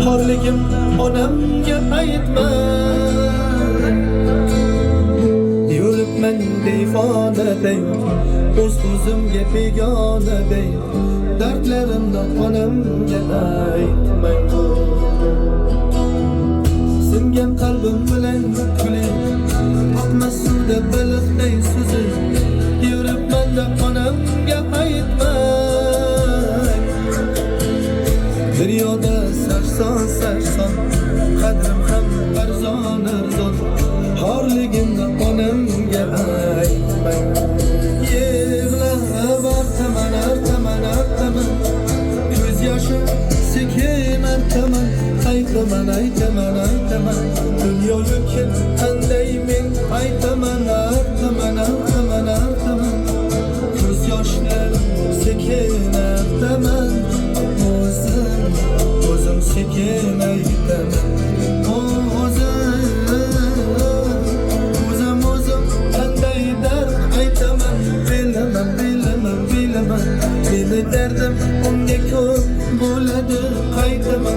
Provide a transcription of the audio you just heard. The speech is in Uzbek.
Xorligim onamga aytma, yuribman devonaday, o'z-o'zimga begonaday, dardlarimni onamga aytmang. Singan qalbim bilan kuling, oqmas suvda baliqday suzib, yuribman da onamga aytmang. Dunyoda sarson qadrim ham arzon xorligimni onamga aytmang. Yig'lab artaman ko'z yoshim sekin artaman, aytaman dunyo yo'qkin qanday men aytaman, artaman ko'z yoshlarim sekin artaman, o'zim sekin aytaman, o'zim qanday dard aytaman, bilaman meni dardim unga ko'p bo'ladi, qaytaman